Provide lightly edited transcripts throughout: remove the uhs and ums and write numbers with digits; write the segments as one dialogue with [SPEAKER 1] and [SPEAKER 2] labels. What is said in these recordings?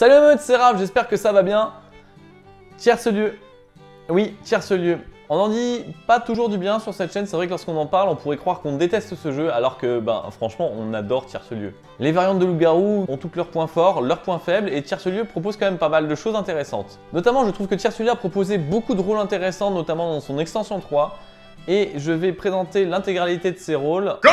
[SPEAKER 1] Salut la meute, c'est Raph, j'espère que ça va bien. Tierce-lieu. Oui, Tierce-lieu. On en dit pas toujours du bien sur cette chaîne, c'est vrai que lorsqu'on en parle, on pourrait croire qu'on déteste ce jeu, alors que, franchement, on adore Tierce-lieu. Les variantes de loup-garou ont toutes leurs points forts, leurs points faibles, et Tierce-lieu propose quand même pas mal de choses intéressantes. Notamment, je trouve que Tierce-lieu a proposé beaucoup de rôles intéressants, notamment dans son extension 3, et je vais présenter l'intégralité de ces rôles. Go!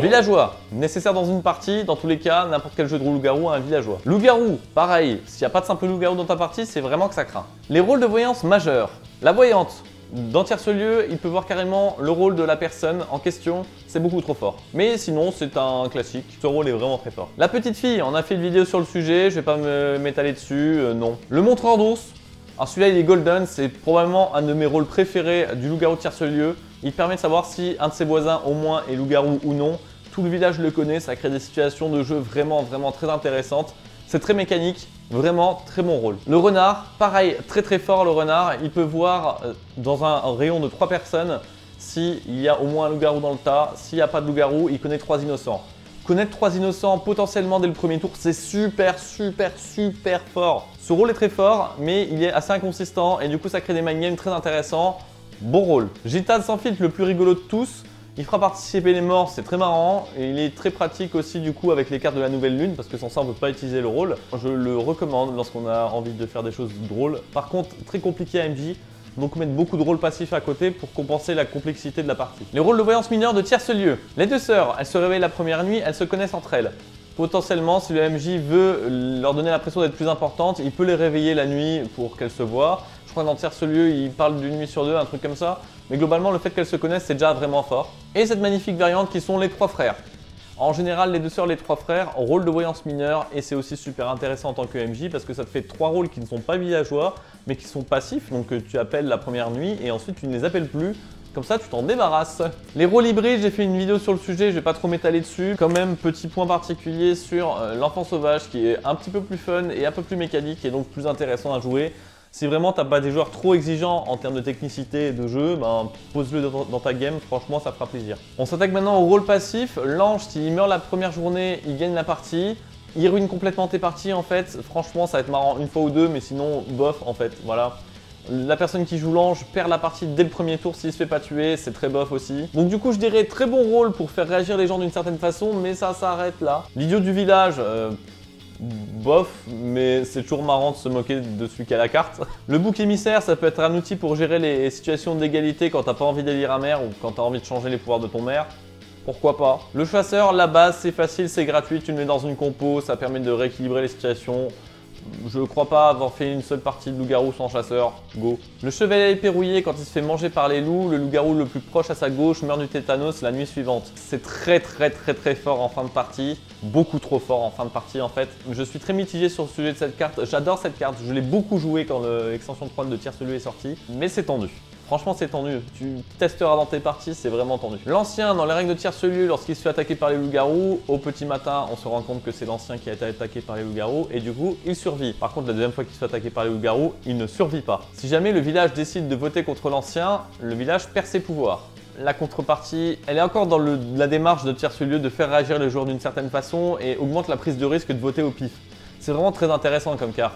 [SPEAKER 1] Villageois, nécessaire dans une partie, dans tous les cas, n'importe quel jeu de loup-garou a un villageois. Loup-garou, pareil, s'il n'y a pas de simple loup-garou dans ta partie, c'est vraiment que ça craint. Les rôles de voyance majeurs. La voyante, dans Tierce-lieu, il peut voir carrément le rôle de la personne en question, c'est beaucoup trop fort. Mais sinon, c'est un classique, ce rôle est vraiment très fort. La petite fille, on a fait une vidéo sur le sujet, je vais pas m'étaler dessus, non. Le montreur d'ours. Alors celui-là il est golden, c'est probablement un de mes rôles préférés du loup-garou de Tierce-lieu. Il permet de savoir si un de ses voisins au moins est loup-garou ou non. Tout le village le connaît, ça crée des situations de jeu vraiment très intéressantes. C'est très mécanique, vraiment très bon rôle. Le renard, pareil, très fort le renard. Il peut voir dans un rayon de 3 personnes s'il y a au moins un loup-garou dans le tas. S'il n'y a pas de loup-garou, il connaît 3 innocents. Connaître 3 innocents potentiellement dès le premier tour, c'est super fort. Ce rôle est très fort, mais il est assez inconsistant et du coup ça crée des mind games très intéressants. Bon rôle. Gitane sans filtre, le plus rigolo de tous. Il fera participer les morts, c'est très marrant. Et il est très pratique aussi du coup avec les cartes de la nouvelle lune, parce que sans ça on ne peut pas utiliser le rôle. Je le recommande lorsqu'on a envie de faire des choses drôles. Par contre, très compliqué à MJ. Donc mettre beaucoup de rôles passifs à côté pour compenser la complexité de la partie. Les rôles de voyance mineure de Tierce-lieu. Les deux sœurs, elles se réveillent la première nuit, elles se connaissent entre elles. Potentiellement, si le MJ veut leur donner l'impression d'être plus importante, il peut les réveiller la nuit pour qu'elles se voient. Je crois que dans Tierce-lieu, il parle d'une nuit sur deux, un truc comme ça. Mais globalement, le fait qu'elles se connaissent, c'est déjà vraiment fort. Et cette magnifique variante qui sont les 3 frères. En général, les deux sœurs, les 3 frères, ont rôle de voyance mineure et c'est aussi super intéressant en tant que MJ parce que ça te fait 3 rôles qui ne sont pas villageois mais qui sont passifs, donc tu appelles la première nuit et ensuite tu ne les appelles plus. Comme ça, tu t'en débarrasses. Les rôles hybrides, j'ai fait une vidéo sur le sujet, je vais pas trop m'étaler dessus. Quand même, petit point particulier sur l'enfant sauvage qui est un petit peu plus fun et un peu plus mécanique et donc plus intéressant à jouer. Si vraiment t'as pas des joueurs trop exigeants en termes de technicité et de jeu, pose-le dans ta game, franchement ça fera plaisir. On s'attaque maintenant au rôle passif. L'ange, s'il meurt la première journée, il gagne la partie. Il ruine complètement tes parties en fait. Franchement ça va être marrant une fois ou deux, mais sinon bof en fait, voilà. La personne qui joue l'ange perd la partie dès le premier tour s'il se fait pas tuer, c'est très bof aussi. Donc du coup je dirais très bon rôle pour faire réagir les gens d'une certaine façon, mais ça s'arrête là. L'idiot du village, bof, mais c'est toujours marrant de se moquer de celui qui a la carte. Le bouc émissaire, ça peut être un outil pour gérer les situations d'égalité quand t'as pas envie d'élire un maire ou quand t'as envie de changer les pouvoirs de ton maire. Pourquoi pas. Le chasseur, la base, c'est facile, c'est gratuit, tu le mets dans une compo, ça permet de rééquilibrer les situations. Je crois pas avoir fait une seule partie de loup-garou sans chasseur, go. Le chevalier éperouillé, quand il se fait manger par les loups, le loup-garou le plus proche à sa gauche meurt du tétanos la nuit suivante. C'est très fort en fin de partie, beaucoup trop fort en fin de partie en fait. Je suis très mitigé sur le sujet de cette carte, j'adore cette carte, je l'ai beaucoup joué quand l'extension 3 de Tierce-lieu est sortie, mais c'est tendu. Franchement c'est tendu, tu testeras dans tes parties, c'est vraiment tendu. L'ancien, dans les règles de Tierce-lieu, lorsqu'il se fait attaquer par les loups-garous, au petit matin on se rend compte que c'est l'ancien qui a été attaqué par les loups-garous et du coup il survit. Par contre la deuxième fois qu'il se fait attaquer par les loups-garous, il ne survit pas. Si jamais le village décide de voter contre l'ancien, le village perd ses pouvoirs. La contrepartie, elle est encore dans la démarche de Tierce-lieu de faire réagir les joueurs d'une certaine façon et augmente la prise de risque de voter au pif. C'est vraiment très intéressant comme carte.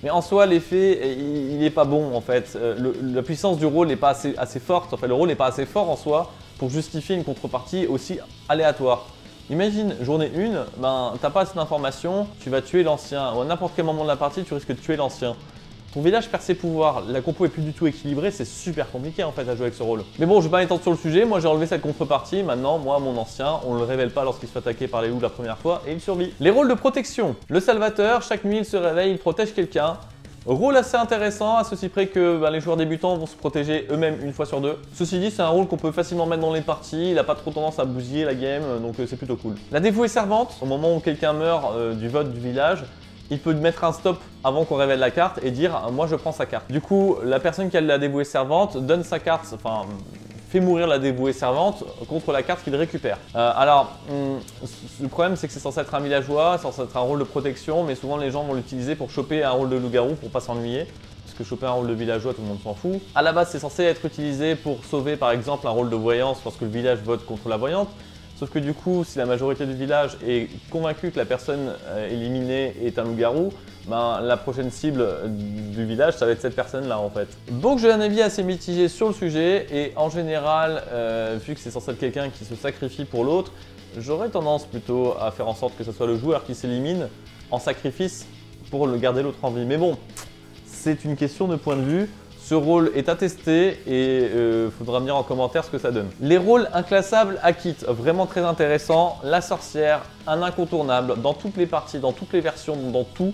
[SPEAKER 1] Mais en soi, l'effet, il n'est pas bon en fait. La puissance du rôle n'est pas assez forte. Enfin, le rôle n'est pas assez fort en soi pour justifier une contrepartie aussi aléatoire. Imagine, journée 1, t'as pas assez d'informations, tu vas tuer l'ancien. Ou à n'importe quel moment de la partie, tu risques de tuer l'ancien. Ton village perd ses pouvoirs, la compo est plus du tout équilibrée, c'est super compliqué en fait à jouer avec ce rôle. Mais bon, je vais pas m'étendre sur le sujet, moi j'ai enlevé cette contrepartie, maintenant moi mon ancien, on le révèle pas lorsqu'il se fait attaquer par les loups la première fois et il survit. Les rôles de protection. Le salvateur, chaque nuit il se réveille, il protège quelqu'un. Rôle assez intéressant, à ceci près que les joueurs débutants vont se protéger eux-mêmes une fois sur deux. Ceci dit, c'est un rôle qu'on peut facilement mettre dans les parties, il n'a pas trop tendance à bousiller la game, donc c'est plutôt cool. La dévouée servante, au moment où quelqu'un meurt du vote du village, il peut mettre un stop avant qu'on révèle la carte et dire « moi je prends sa carte ». Du coup, la personne qui a la dévouée servante donne sa carte, enfin fait mourir la dévouée servante contre la carte qu'il récupère. Le problème c'est que c'est censé être un villageois, censé être un rôle de protection, mais souvent les gens vont l'utiliser pour choper un rôle de loup-garou pour pas s'ennuyer. Parce que choper un rôle de villageois, tout le monde s'en fout. À la base, c'est censé être utilisé pour sauver par exemple un rôle de voyance lorsque le village vote contre la voyante. Sauf que du coup, si la majorité du village est convaincue que la personne éliminée est un loup-garou, ben, la prochaine cible du village, ça va être cette personne-là en fait. Donc j'ai un avis assez mitigé sur le sujet et en général, vu que c'est censé être quelqu'un qui se sacrifie pour l'autre, j'aurais tendance plutôt à faire en sorte que ce soit le joueur qui s'élimine en sacrifice pour le garder l'autre en vie. Mais bon, c'est une question de point de vue. Ce rôle est à tester et faudra me dire en commentaire ce que ça donne. Les rôles inclassables à kit, vraiment très intéressant. La sorcière, un incontournable dans toutes les parties, dans toutes les versions, dans tout.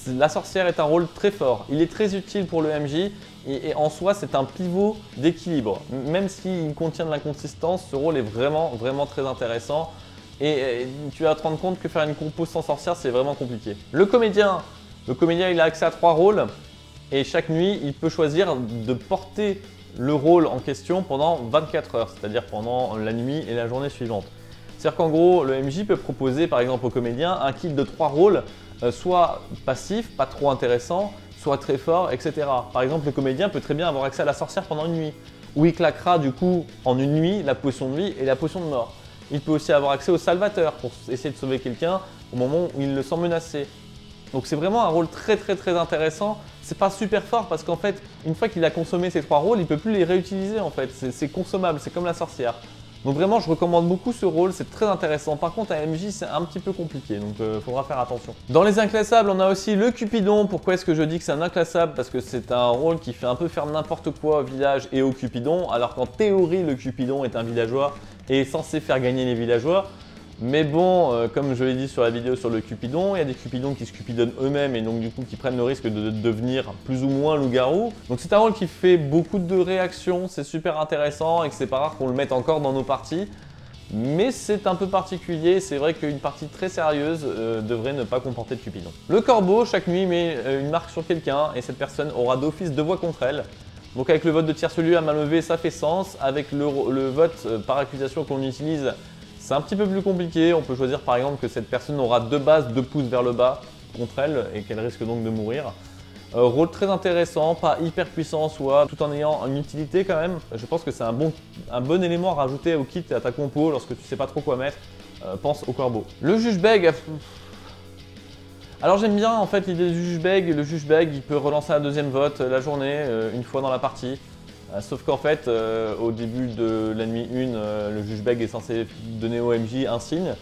[SPEAKER 1] La sorcière est un rôle très fort. Il est très utile pour le MJ et en soi c'est un pivot d'équilibre. Même s'il contient de l'inconsistance, ce rôle est vraiment très intéressant. Et tu vas te rendre compte que faire une compo sans sorcière c'est vraiment compliqué. Le comédien il a accès à 3 rôles. Et chaque nuit, il peut choisir de porter le rôle en question pendant 24 heures, c'est-à-dire pendant la nuit et la journée suivante. C'est-à-dire qu'en gros, le MJ peut proposer par exemple au comédien un kit de 3 rôles, soit passif, pas trop intéressant, soit très fort, etc. Par exemple, le comédien peut très bien avoir accès à la sorcière pendant une nuit, où il claquera du coup en une nuit la potion de vie et la potion de mort. Il peut aussi avoir accès au salvateur pour essayer de sauver quelqu'un au moment où il le sent menacé. Donc c'est vraiment un rôle très intéressant. C'est pas super fort parce qu'en fait, une fois qu'il a consommé ces 3 rôles, il peut plus les réutiliser en fait. C'est consommable, c'est comme la sorcière. Donc vraiment, je recommande beaucoup ce rôle, c'est très intéressant. Par contre, à MJ, c'est un petit peu compliqué, donc faudra faire attention. Dans les inclassables, on a aussi le Cupidon. Pourquoi est-ce que je dis que c'est un inclassable? Parce que c'est un rôle qui fait un peu faire n'importe quoi au village et au Cupidon, alors qu'en théorie, le Cupidon est un villageois et est censé faire gagner les villageois. Mais bon, comme je l'ai dit sur la vidéo sur le Cupidon, il y a des Cupidons qui se cupidonnent eux-mêmes et donc du coup qui prennent le risque de devenir plus ou moins loup-garou. Donc c'est un rôle qui fait beaucoup de réactions, c'est super intéressant et que c'est pas rare qu'on le mette encore dans nos parties. Mais c'est un peu particulier, c'est vrai qu'une partie très sérieuse devrait ne pas comporter de Cupidon. Le Corbeau, chaque nuit, met une marque sur quelqu'un et cette personne aura d'office 2 voix contre elle. Donc avec le vote de tierce lieu à main levée, ça fait sens. Avec le vote par accusation qu'on utilise, c'est un petit peu plus compliqué. On peut choisir par exemple que cette personne aura 2 bases, 2 pouces vers le bas contre elle et qu'elle risque donc de mourir. Rôle très intéressant, pas hyper puissant en soi, tout en ayant une utilité quand même. Je pense que c'est un bon élément à rajouter au kit et à ta compo lorsque tu sais pas trop quoi mettre. Pense au corbeau. Le juge beg. Alors j'aime bien en fait l'idée du juge beg. Le juge beg il peut relancer un 2e vote la journée, une fois dans la partie. Sauf qu'en fait, au début de la nuit 1, le juge beg est censé donner au MJ un signe.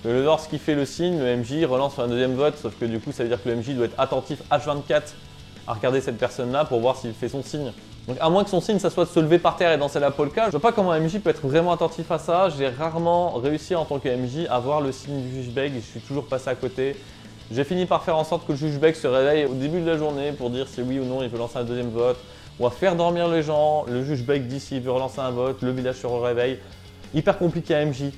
[SPEAKER 1] Lorsqu'il fait le signe, le MJ relance un 2e vote, sauf que du coup ça veut dire que le MJ doit être attentif H24 à regarder cette personne-là pour voir s'il fait son signe. Donc à moins que son signe ça soit de se lever par terre et danser la polka, je vois pas comment un MJ peut être vraiment attentif à ça. J'ai rarement réussi en tant que MJ à voir le signe du juge beg, je suis toujours passé à côté. J'ai fini par faire en sorte que le juge beg se réveille au début de la journée pour dire si oui ou non il veut lancer un 2e vote. On va faire dormir les gens, le juge beg dit s'il veut relancer un vote, le village se réveille. Hyper compliqué à MJ.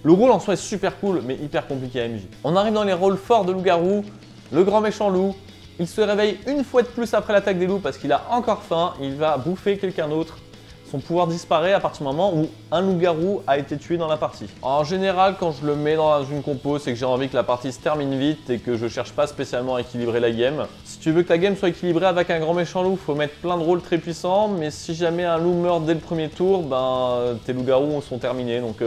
[SPEAKER 1] Le rôle en soi est super cool, mais hyper compliqué à MJ. On arrive dans les rôles forts de loup-garou. Le grand méchant loup, il se réveille une fois de plus après l'attaque des loups parce qu'il a encore faim, il va bouffer quelqu'un d'autre. Son pouvoir disparaît à partir du moment où un loup-garou a été tué dans la partie. En général, quand je le mets dans une compo, c'est que j'ai envie que la partie se termine vite et que je cherche pas spécialement à équilibrer la game. Si tu veux que ta game soit équilibrée avec un grand méchant loup, faut mettre plein de rôles très puissants, mais si jamais un loup meurt dès le premier tour, ben tes loups-garous sont terminés. Donc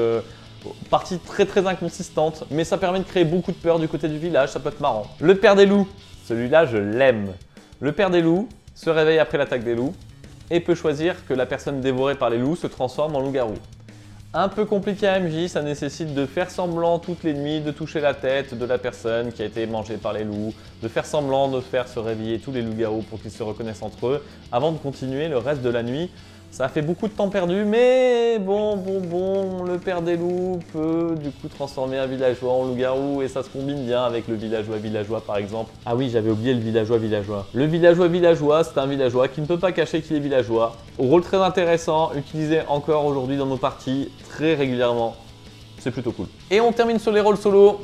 [SPEAKER 1] partie très inconsistante, mais ça permet de créer beaucoup de peur du côté du village, ça peut être marrant. Le père des loups, celui-là je l'aime. Le père des loups se réveille après l'attaque des loups et peut choisir que la personne dévorée par les loups se transforme en loup-garou. Un peu compliqué à MJ, ça nécessite de faire semblant toutes les nuits de toucher la tête de la personne qui a été mangée par les loups, de faire semblant de faire se réveiller tous les loups-garous pour qu'ils se reconnaissent entre eux, avant de continuer le reste de la nuit. Ça a fait beaucoup de temps perdu, mais bon, le père des loups peut du coup transformer un villageois en loup-garou et ça se combine bien avec le villageois par exemple. Ah oui, j'avais oublié le villageois. Le villageois, c'est un villageois qui ne peut pas cacher qu'il est villageois. Au rôle très intéressant, utilisé encore aujourd'hui dans nos parties très régulièrement. C'est plutôt cool. Et on termine sur les rôles solo.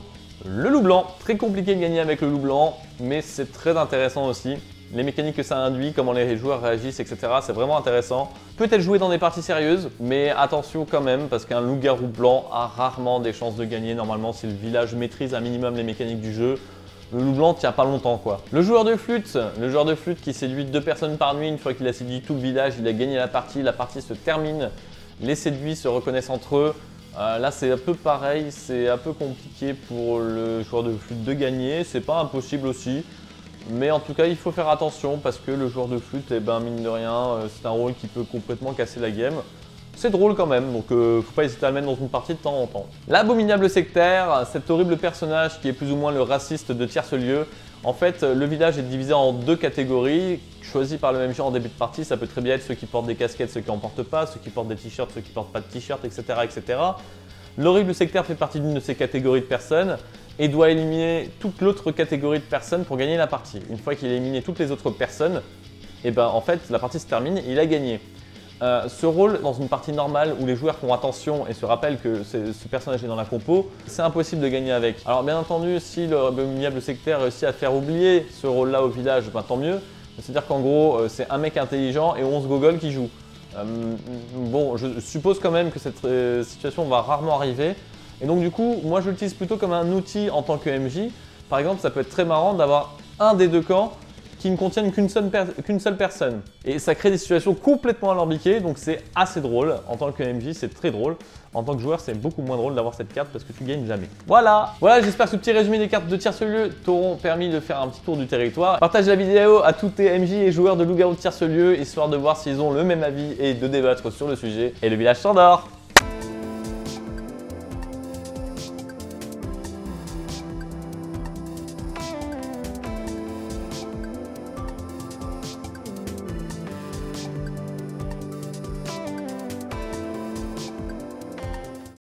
[SPEAKER 1] Le loup blanc, très compliqué de gagner avec le loup blanc, mais c'est très intéressant aussi. Les mécaniques que ça induit, comment les joueurs réagissent, etc. C'est vraiment intéressant. Peut-être jouer dans des parties sérieuses, mais attention quand même, parce qu'un loup-garou blanc a rarement des chances de gagner. Normalement, si le village maîtrise un minimum les mécaniques du jeu, le loup blanc tient pas longtemps quoi. Le joueur de flûte qui séduit 2 personnes par nuit, une fois qu'il a séduit tout le village, il a gagné la partie se termine, les séduits se reconnaissent entre eux. Là c'est un peu pareil, c'est un peu compliqué pour le joueur de flûte de gagner, c'est pas impossible aussi. Mais en tout cas il faut faire attention parce que le joueur de flûte, eh ben, mine de rien, c'est un rôle qui peut complètement casser la game. C'est drôle quand même, donc faut pas hésiter à le mettre dans une partie de temps en temps. L'abominable sectaire, cet horrible personnage qui est plus ou moins le raciste de tierce-lieu. En fait, le village est divisé en deux catégories, choisies par le même genre en début de partie. Ça peut très bien être ceux qui portent des casquettes, ceux qui en portent pas, ceux qui portent des t-shirts, ceux qui portent pas de t-shirts, etc., etc. L'horrible sectaire fait partie d'une de ces catégories de personnes et doit éliminer toute l'autre catégorie de personnes pour gagner la partie. Une fois qu'il a éliminé toutes les autres personnes, et ben en fait la partie se termine et il a gagné. Ce rôle, dans une partie normale où les joueurs font attention et se rappellent que ce personnage est dans la compo, c'est impossible de gagner avec. Alors bien entendu, si l'abominable sectaire réussit à faire oublier ce rôle-là au village, ben, tant mieux. C'est-à-dire qu'en gros, c'est un mec intelligent et 11 gogoles qui jouent. Bon, je suppose quand même que cette situation va rarement arriver. Et donc du coup, moi je l'utilise plutôt comme un outil en tant que MJ. Par exemple, ça peut être très marrant d'avoir un des deux camps qui ne contiennent qu'une seule personne. Et ça crée des situations complètement alambiquées, donc c'est assez drôle. En tant que MJ, c'est très drôle. En tant que joueur, c'est beaucoup moins drôle d'avoir cette carte parce que tu gagnes jamais. Voilà, j'espère que ce petit résumé des cartes de tierce-lieu t'auront permis de faire un petit tour du territoire. Partage la vidéo à tous tes MJ et joueurs de loup-garou de tierce-lieu, histoire de voir s'ils ont le même avis et de débattre sur le sujet. Et le village s'endort.